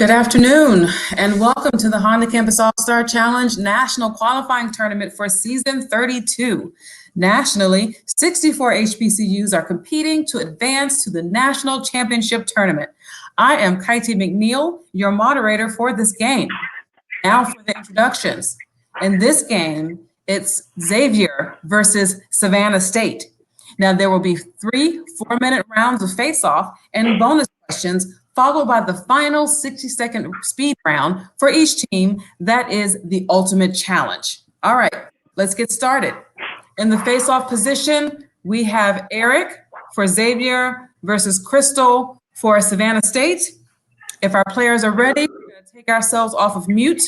Good afternoon, and welcome to the Honda Campus All-Star Challenge National Qualifying Tournament for Season 32. Nationally, 64 HBCUs are competing to advance to the National Championship Tournament. I am Kaiti McNeil, your moderator for this game. Now for the introductions. In this game, it's Xavier versus Savannah State. Now there will be 3 4-minute rounds of face-off and bonus questions, followed by the final 60-second speed round for each team. That is the ultimate challenge. All right, let's get started. In the face-off position, we have Eric for Xavier versus Crystal for Savannah State. If our players are ready, we're going to take ourselves off of mute.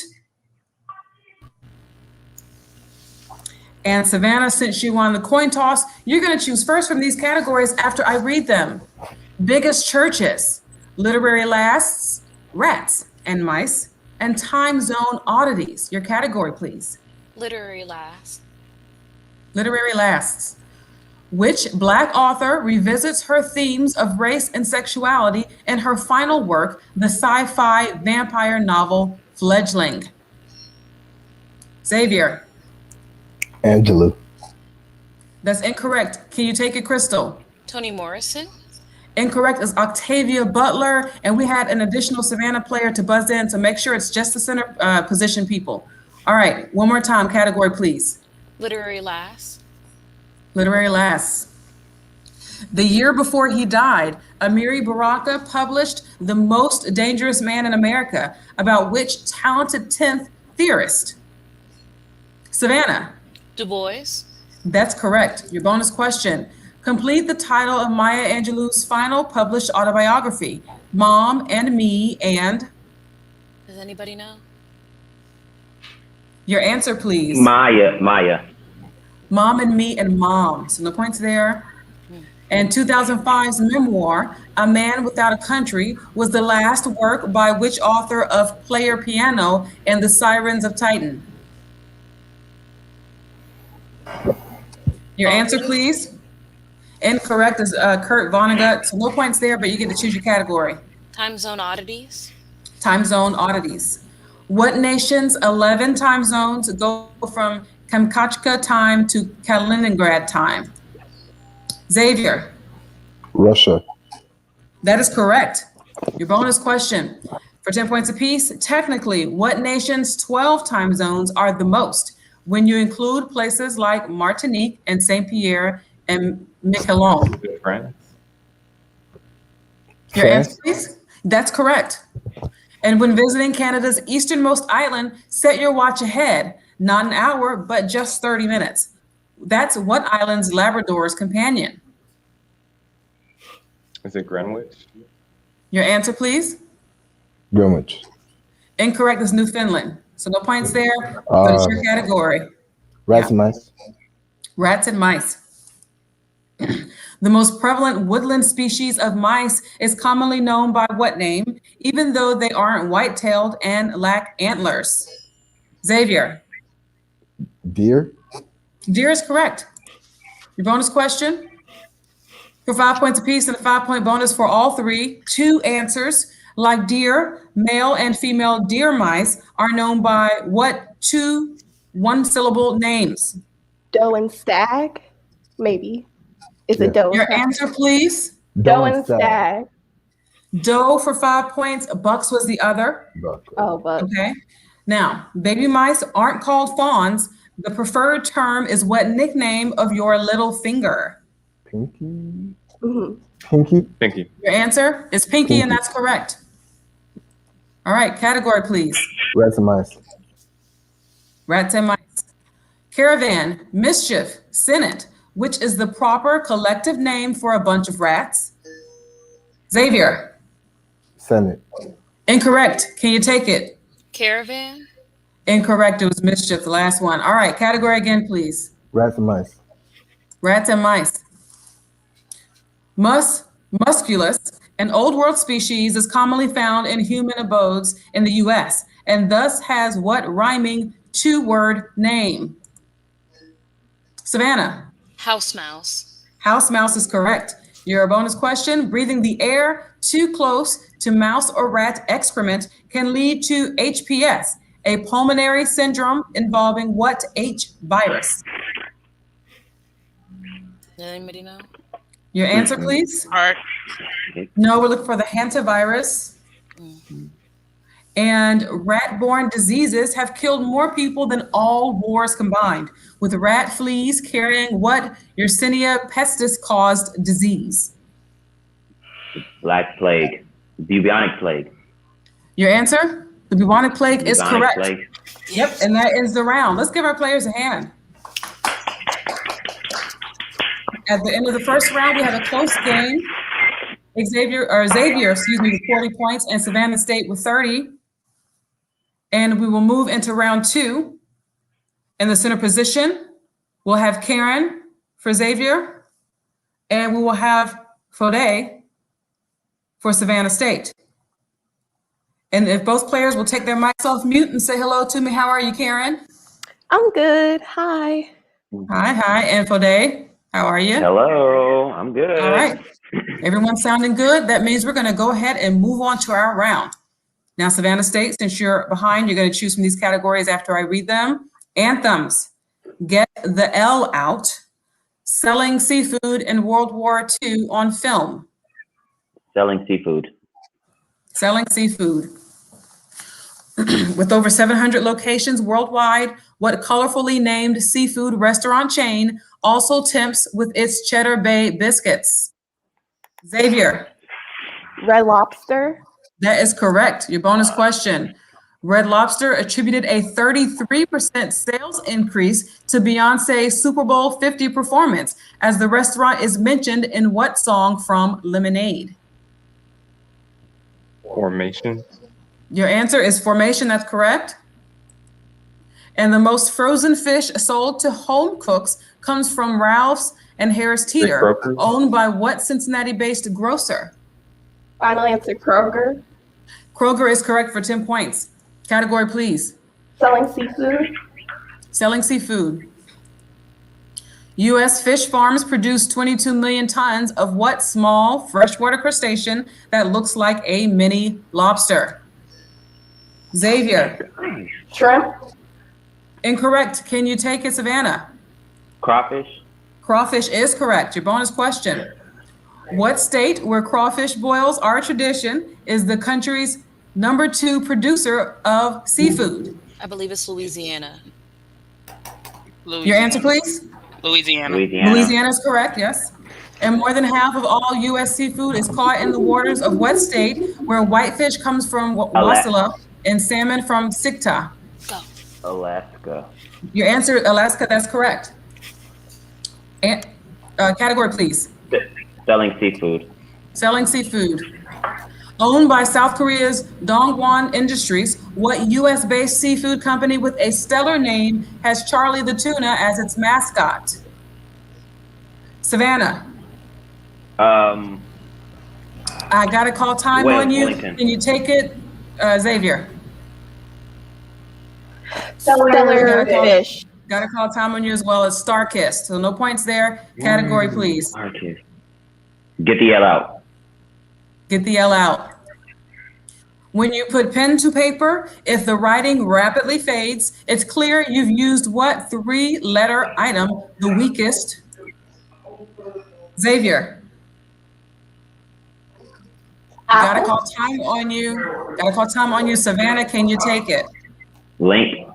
And Savannah, since you won the coin toss, you're going to choose first from these categories after I read them. Biggest churches, literary lasts, rats and mice, and time zone oddities. Your category, please. Literary lasts. Literary lasts. Which Black author revisits her themes of race and sexuality in her final work, the sci-fi vampire novel Fledgling? Xavier. Angela. That's incorrect. Can you take it, Crystal? Toni Morrison. Incorrect is Octavia Butler, and we had an additional Savannah player to buzz in, so make sure it's just the center position people. All right, one more time, category, please. Literary lasts. Literary lasts. The year before he died, Amiri Baraka published The Most Dangerous Man in America, about which talented 10th theorist? Savannah. Du Bois. That's correct. Your bonus question. Complete the title of Maya Angelou's final published autobiography, Mom and Me and... Does anybody know? Your answer, please. Maya. Mom and Me and Mom. So no points there. And 2005's memoir, A Man Without a Country, was the last work by which author of Player Piano and The Sirens of Titan? Your answer, please. Incorrect is Kurt Vonnegut. So no points there, but you get to choose your category. Time zone oddities. Time zone oddities. What nation's 11 time zones go from Kamchatka time to Kaliningrad time? Xavier. Russia. That is correct. Your bonus question for 10 points apiece. Technically, what nation's 12 time zones are the most when you include places like Martinique and Saint Pierre and Miquelon? France. Your answer, please? That's correct. And when visiting Canada's easternmost island, set your watch ahead, not an hour, but just 30 minutes. That's what island's Labrador's companion? Is it Greenwich? Your answer, please? Greenwich. Incorrect is Newfoundland. So no points there, but it's your category. Rats and mice. Rats and mice. The most prevalent woodland species of mice is commonly known by what name, even though they aren't white-tailed and lack antlers? Xavier. Deer. Deer is correct. Your bonus question for 5 points apiece and a 5-point bonus for all 3. 2 answers. Like deer, male and female deer mice are known by what 2 one-syllable names? Doe and stag, maybe. Is it doe? Your answer, please. Doe and stag. Doe for 5 points. Bucks was the other. Buck. Oh, but Okay. Now, baby mice aren't called fawns. The preferred term is what nickname of your little finger? Pinky. mhm. Pinky. Pinky. Your answer is Pinky, and that's correct. All right, category, please. Rats and mice. Rats and mice. Caravan, mischief, Senate, which is the proper collective name for a bunch of rats? Xavier. Senate. Incorrect. Can you take it? Caravan. Incorrect. It was mischief, the last one. All right, category again, please. Rats and mice. Rats and mice. Musculus, an old world species, is commonly found in human abodes in the US and thus has what rhyming 2-word name? Savannah. House mouse. House mouse is correct. Your bonus question, breathing the air too close to mouse or rat excrement can lead to HPS, a pulmonary syndrome involving what H virus? Does anybody know? Your answer, please? Heart. No, we're looking for the hantavirus. And rat-borne diseases have killed more people than all wars combined, with rat fleas carrying what Yersinia pestis caused disease? Black plague. Bubonic plague. Your answer? The bubonic plague is Bubonic correct. plague. Yep, and that ends the round. Let's give our players a hand. At the end of the first round, we had a close game. Xavier, with 40 points, and Savannah State with 30. And we will move into round 2. In the center position, we'll have Karen for Xavier, and we will have Fode for Savannah State. And if both players will take their mics off mute and say hello to me. How are you, Karen? I'm good. Hi. Hi. And Fode, how are you? Hello, I'm good. All right. Everyone's sounding good. That means we're going to go ahead and move on to our round. Now, Savannah State, since you're behind, you're going to choose from these categories after I read them. Anthems, Get the L Out, Selling Seafood in World War II on Film. Selling seafood. Selling seafood. With over 700 locations worldwide, what colorfully named seafood restaurant chain also tempts with its Cheddar Bay biscuits? Xavier. Red Lobster. That is correct. Your bonus question. Red Lobster attributed a 33% sales increase to Beyonce's Super Bowl 50 performance, as the restaurant is mentioned in what song from Lemonade? Formation. Your answer is Formation. That's correct. And the most frozen fish sold to home cooks comes from Ralph's and Harris Teeter, Kroger. owned by what Cincinnati-based grocer? Final answer, Kroger. Kroger is correct for 10 points. Category, please. Selling seafood. Selling seafood. U.S. fish farms produce 22 million tons of what small freshwater crustacean that looks like a mini lobster? Xavier. Shrimp. Incorrect. Can you take it, Savannah? Crawfish. Crawfish is correct. Your bonus question. What state, where crawfish boils are a tradition, is the country's #2 producer of seafood? I believe it's Louisiana. Your answer, please? Louisiana. Louisiana is correct, yes. And more than half of all U.S. seafood is caught in the waters of what state, where whitefish comes from Wasilla and salmon from Sitka? Go. Alaska. Your answer, Alaska, that's correct. And, category, please. Selling seafood. Selling seafood. Owned by South Korea's Dongwon Industries, what U.S.-based seafood company with a stellar name has Charlie the Tuna as its mascot? Savannah. Um, I got to call time on you. Wellington. Can you take it, Xavier? Stellar fish. Got to call time on you as well as Starkist. So no points there. Category, please. Okay. Get the L out. Get the L out. When you put pen to paper, if the writing rapidly fades, it's clear you've used what 3-letter item, the weakest? Xavier. Gotta call time on you. Gotta call time on you. Savannah, can you take it? Link.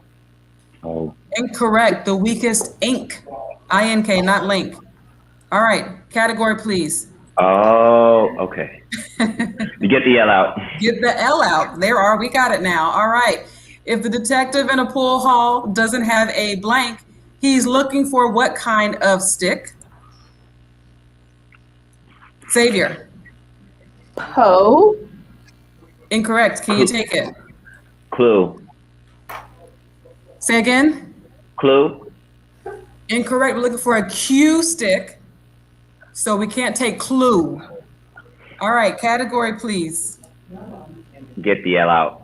Oh. Incorrect. The weakest ink. I-N-K, not link. All right. Category, please. Oh, okay. You get the L out. Get the L out. We got it now. All right. If the detective in a pool hall doesn't have a blank, he's looking for what kind of stick? Xavier. Poe. Incorrect. Can you take it? Clue. Say again. Clue. Incorrect. We're looking for a cue stick. So we can't take clue. All right. Category, please. Get the L out.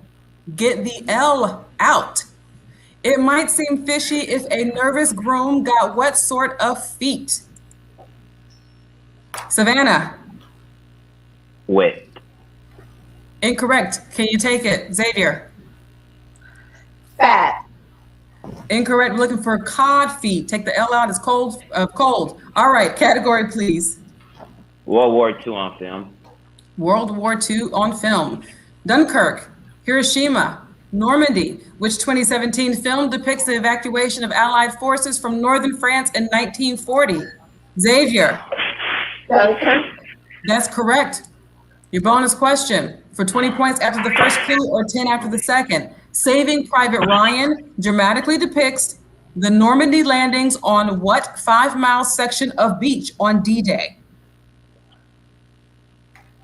Get the L out. It might seem fishy if a nervous groom got what sort of feet? Savannah, Wet. incorrect. Can you take it? Xavier, Fat. incorrect. We're looking for cod feet. Take the L out. It's cold. Cold. All right. Category, please. World War II on film. World War II on film. Dunkirk, Hiroshima, Normandy. Which 2017 film depicts the evacuation of Allied forces from northern France in 1940? Xavier, Dunkirk. that's correct. Your bonus question for 20 points after the first clue or 10 after the second. Saving Private Ryan dramatically depicts the Normandy landings on what 5-mile section of beach on D-Day?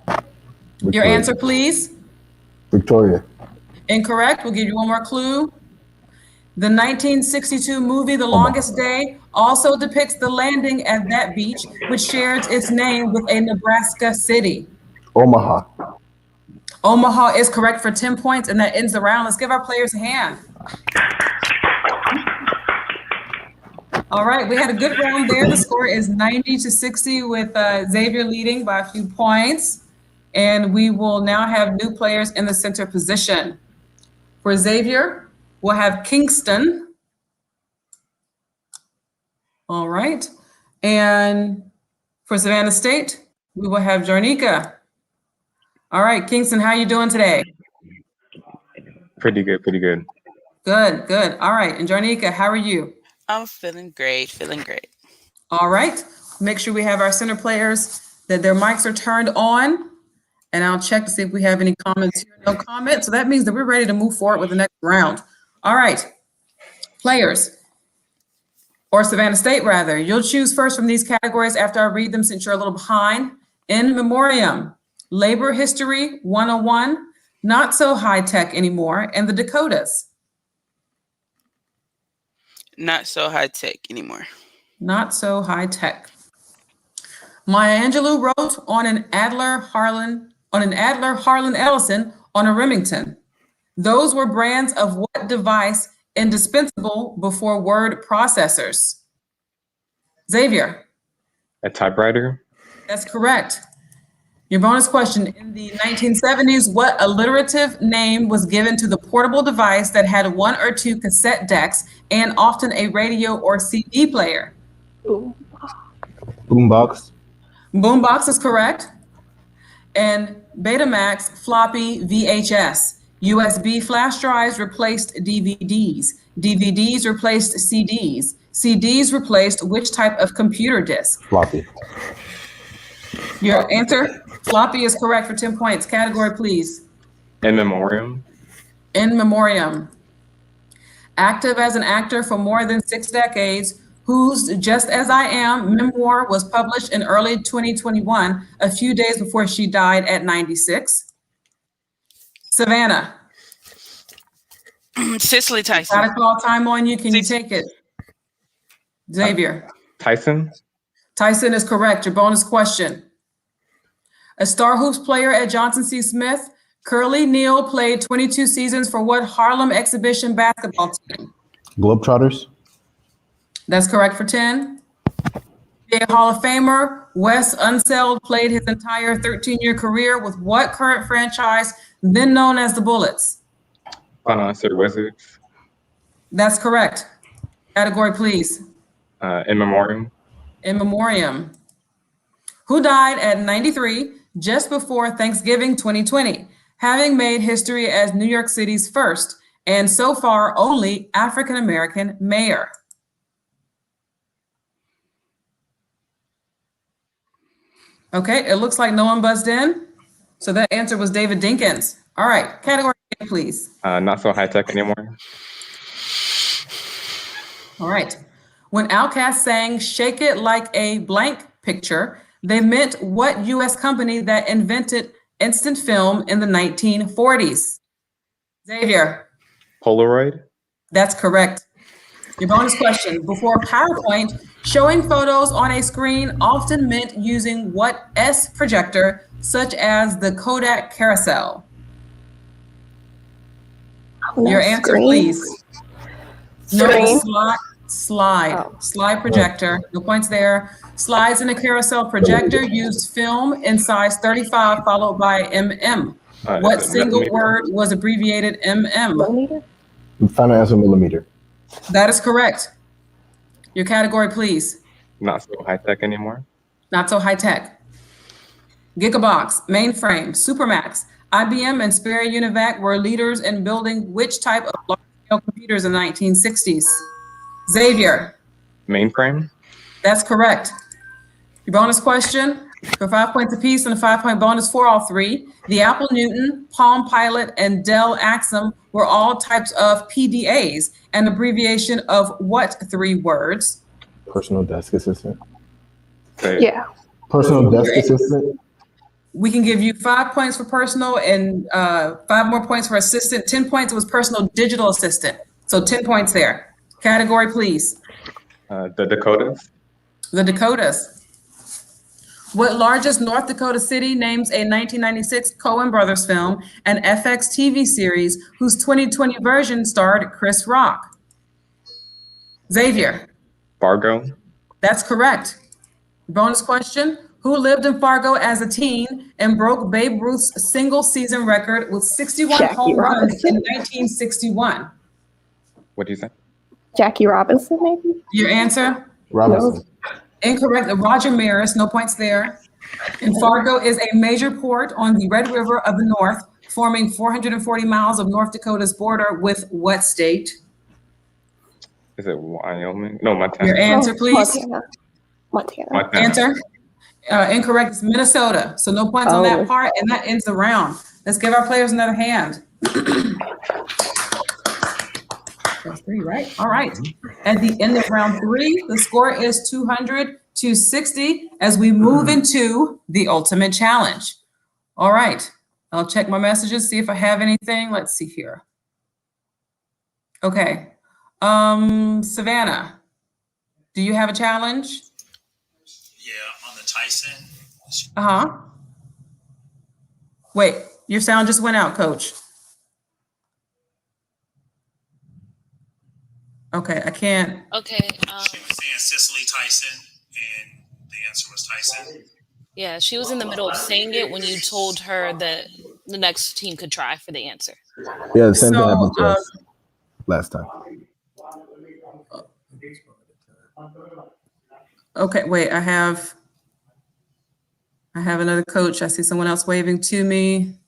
Your Victoria. answer, please. Victoria. Incorrect. We'll give you one more clue. The 1962 movie, The Longest Day, also depicts the landing at that beach, which shares its name with a Nebraska city. Omaha. Omaha is correct for 10 points, and that ends the round. Let's give our players a hand. All right, we had a good round there. The score is 90-60 with Xavier leading by a few points. And we will now have new players in the center position. For Xavier, we'll have Kingston. All right. And for Savannah State, we will have Jarnika. All right, Kingston, how are you doing today? Pretty good, pretty good. Good, good. All right. And Jarnika, how are you? I'm feeling great, feeling great. All right. Make sure we have our center players, that their mics are turned on. And I'll check to see if we have any comments here. No comments. So that means that we're ready to move forward with the next round. All right. Players, or Savannah State rather, you'll choose first from these categories after I read them since you're a little behind. In memoriam, labor history 101, not so high tech anymore, and the Dakotas. Not so high tech anymore. Not so high tech. Maya Angelou wrote on an Adler Harlan Ellison on a Remington. Those were brands of what device indispensable before word processors? Xavier. A typewriter. That's correct. Your bonus question, in the 1970s, what alliterative name was given to the portable device that had 1 or 2 cassette decks and often a radio or CD player? Ooh. Boombox. Boombox is correct. And Betamax, floppy, VHS. USB flash drives replaced DVDs. DVDs replaced CDs. CDs replaced which type of computer disk? Floppy. Your answer, floppy, is correct for 10 points. Category, please. In memoriam. In memoriam. Active as an actor for more than 6 decades, whose Just As I Am memoir was published in early 2021, a few days before she died at 96. Savannah. Cicely Tyson. Got to call time on you. Can you take it? Xavier. Tyson. Tyson is correct. Your bonus question. A Star Hoops player at Johnson C. Smith, Curly Neal played 22 seasons for what Harlem exhibition basketball team? Globetrotters. That's correct for 10. NBA Hall of Famer Wes Unseld played his entire 13-year career with what current franchise, then known as the Bullets? Final answer, Wizards. That's correct. Category, please. In memoriam. In memoriam. Who died at 93 just before Thanksgiving 2020, having made history as New York City's first and so far only African-American mayor? Okay, it looks like no one buzzed in. So that answer was David Dinkins. All right, category, please. Not so high tech anymore. All right. When Outkast sang Shake It Like a Blank Picture, they meant what US company that invented instant film in the 1940s? Xavier. Polaroid. That's correct. Your bonus question. Before PowerPoint, showing photos on a screen often meant using what S projector, such as the Kodak Carousel? No, Your answer, screen. please. No, Screen. Slide projector, no points there. Slides in a carousel projector used film in size 35 followed by mm. What is it single millimeter? word was abbreviated mm? Millimeter? Final answer, millimeter. That is correct. Your category, please. Not so high tech anymore. Not so high tech. Gigabox, mainframe, Supermax, IBM and Sperry Univac were leaders in building which type of large-scale computers in the 1960s? Xavier, Mainframe. that's correct. Your bonus question for 5 points apiece and a 5-point bonus for all three. The Apple Newton, Palm Pilot, and Dell Axum were all types of PDAs, an abbreviation of what three words? Personal desk assistant. Say it. Yeah. Personal desk assistant. We can give you 5 points for personal and 5 more points for assistant. 10 points was personal digital assistant. So 10 points there. Category, please. The Dakotas. The Dakotas. What largest North Dakota city names a 1996 Coen Brothers film, an FX TV series whose 2020 version starred Chris Rock? Xavier, Fargo. that's correct. Bonus question. Who lived in Fargo as a teen and broke Babe Ruth's single season record with 61 Jackie home runs Robinson. in 1961? What do you say? Jackie Robinson, maybe? Your answer? Robinson. Incorrect. Roger Maris, no points there. And Fargo is a major port on the Red River of the North, forming 440 miles of North Dakota's border with what state? Is it Wyoming? No, Montana. Your answer, please. Montana. Montana. Answer? Incorrect. It's Minnesota. So no points on that Oh. part, and that ends the round. Let's give our players another hand. That's three, right? All right. At the end of round three, the score is 200-60 as we move into the ultimate challenge. All right. I'll check my messages, see if I have anything. Let's see here. Okay. Savannah, do you have a challenge? Yeah, on the Tyson. Uh-huh. Wait, your sound just went out, Coach. Okay, I can't. Okay. She was saying Cicely Tyson, and the answer was Tyson. Yeah, she was in the middle of saying it when you told her that the next team could try for the answer. Yeah, the same thing So, happened to us last time. Okay, wait, I have another coach. I see someone else waving to me.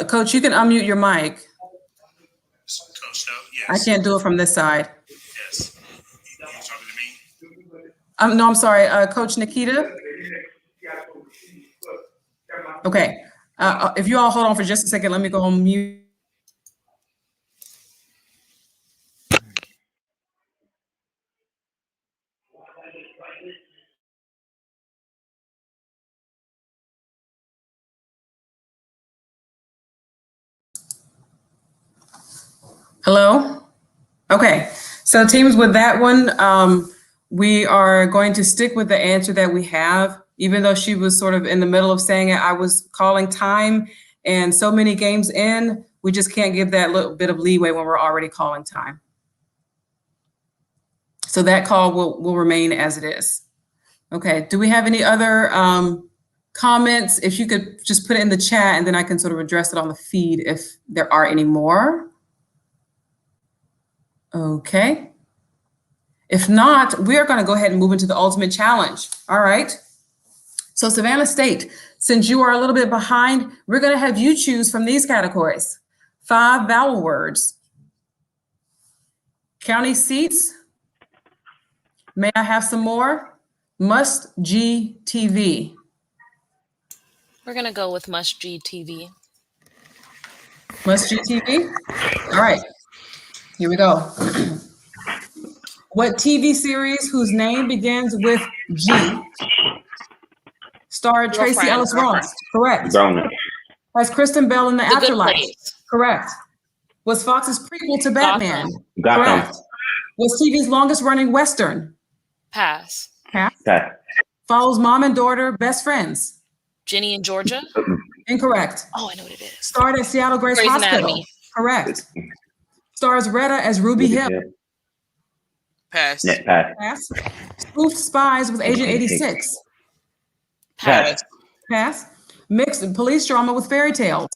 Coach, you can unmute your mic. Coach, no? Yes. I can't do it from this side. Yes. You talking to me? No, I'm sorry, Coach Nikita. Okay, if you all hold on for just a second, let me go on mute. Hello? Okay, so teams with that one, we are going to stick with the answer that we have, even though she was sort of in the middle of saying it. I was calling time, and so many games in, we just can't give that little bit of leeway when we're already calling time. So that call will remain as it is. Okay, do we have any other comments? If you could just put it in the chat, and then I can sort of address it on the feed if there are any more. Okay. If not, we are going to go ahead and move into the ultimate challenge. All right. So Savannah State, since you are a little bit behind, we're going to have you choose from these categories. 5 vowel words. County seats. May I have some more? Must GTV. We're gonna go with Must GTV. Must GTV. All right. Here we go. What TV series whose name begins with G starred Tracy Girlfriend. Ellis Ross? Correct. Grown. Has Kristen Bell in the The Good Afterlife? Place. Correct. Was Fox's prequel to Batman? Gotham. Correct. Was TV's longest running Western? Pass. Okay. Follows mom and daughter best friends? Ginny and Georgia. Incorrect. Oh, I know what it is. Starred at Seattle Grace Grey's Hospital? Anatomy. Correct. Stars Retta as Ruby Hill. Pass. Net pass. Pass. Spoofed Spies with Agent 86. Pass. Pass. Mixed police drama with Fairy Tales.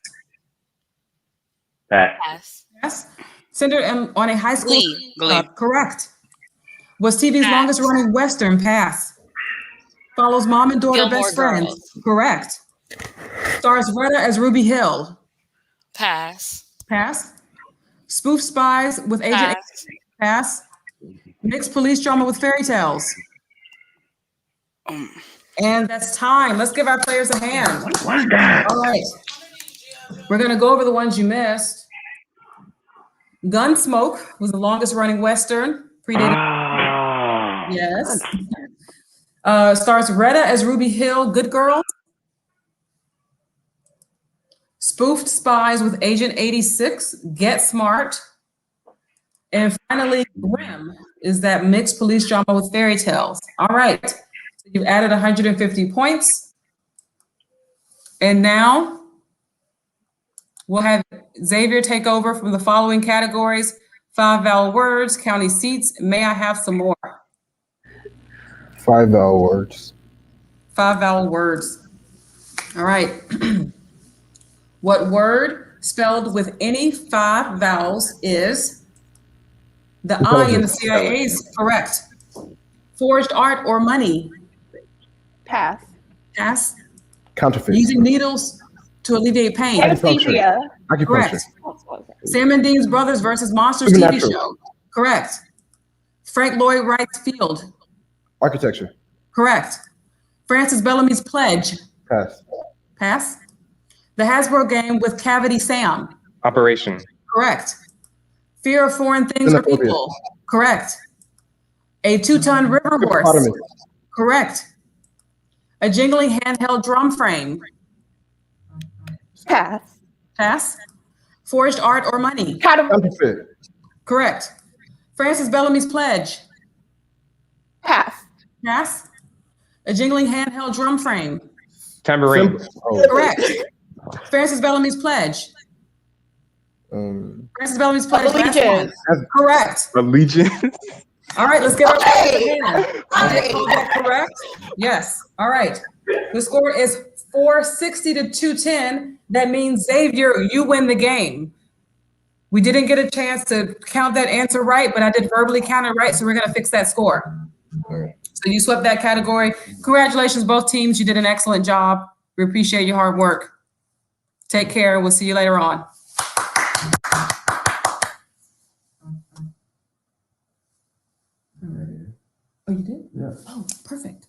Pass. Pass. Pass. Centered on a high school. Glee. Correct. Was TV's Pass. longest running Western. Pass. Follows mom and daughter Gilmore best friends. Girls. Correct. Stars Retta as Ruby Hill. Pass. Pass. Spoof Spies with Agent. Pass. Pass. Mixed police drama with Fairy Tales. And that's time. Let's give our players a hand. What's that? All right. We're going to go over the ones you missed. Gunsmoke was the longest running Western. Predated. Ah. Yes. Stars Retta as Ruby Hill, Good Girl. Spoofed Spies with Agent 86, Get Smart. And finally, Grimm is that mixed police drama with Fairy Tales. All right. So you've added 150 points. And now we'll have Xavier take over from the following categories: 5 vowel words, county seats. May I have some more? 5 vowel words. 5 vowel words. All right. What word spelled with any 5 vowels is the I in the CIA's? Correct. Forged art or money? Pass. Pass. Counterfeit. Using needles to alleviate pain? Anesthesia. Acupuncture. Correct. Sam and Dean's Brothers versus Monsters TV Supernatural. show? Correct. Frank Lloyd Wright's Field? Architecture. Correct. Francis Bellamy's Pledge? Pass. Pass. The Hasbro game with Cavity Sam? Operation. Correct. Fear of foreign things or Xenophobia. people? Correct. A 2-ton river horse? Hippopotamus. Correct. A jingling handheld drum frame? Pass. Pass. Forged art or money? Counterfeit. Correct. Francis Bellamy's Pledge? Pass. Pass. A jingling handheld drum frame? Tambourine. Oh, Correct. Francis Bellamy's Pledge? Francis Bellamy's Pledge. Last Allegiance. one. Correct. Allegiance. All right, let's give our players a hand. Is that correct? Yes. All right. The score is 460 to 210. That means, Xavier, you win the game. We didn't get a chance to count that answer right, but I did verbally count it right, so we're going to fix that score. So you swept that category. Congratulations, both teams. You did an excellent job. We appreciate your hard work. Take care. We'll see you later on. Oh, you did? Yeah. Oh, perfect.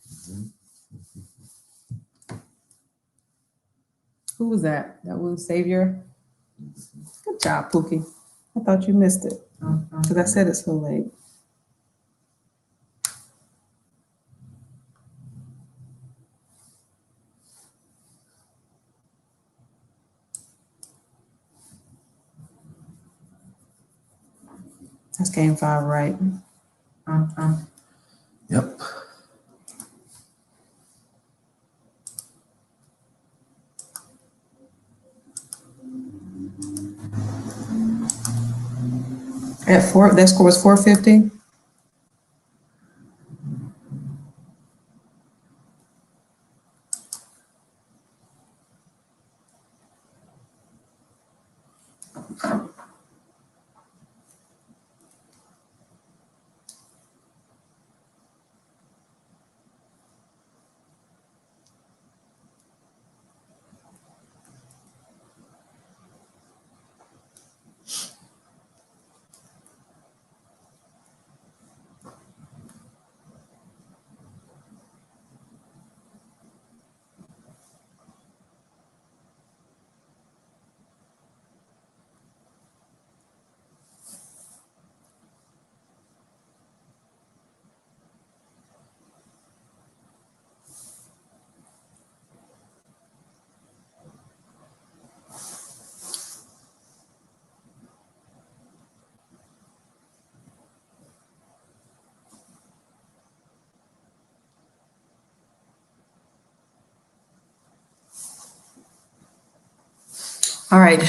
Who was that? That was Xavier. Good job, Pookie. I thought you missed it because I said it so late. That's game 5, right? Yep. At 4, that score was 450. All right.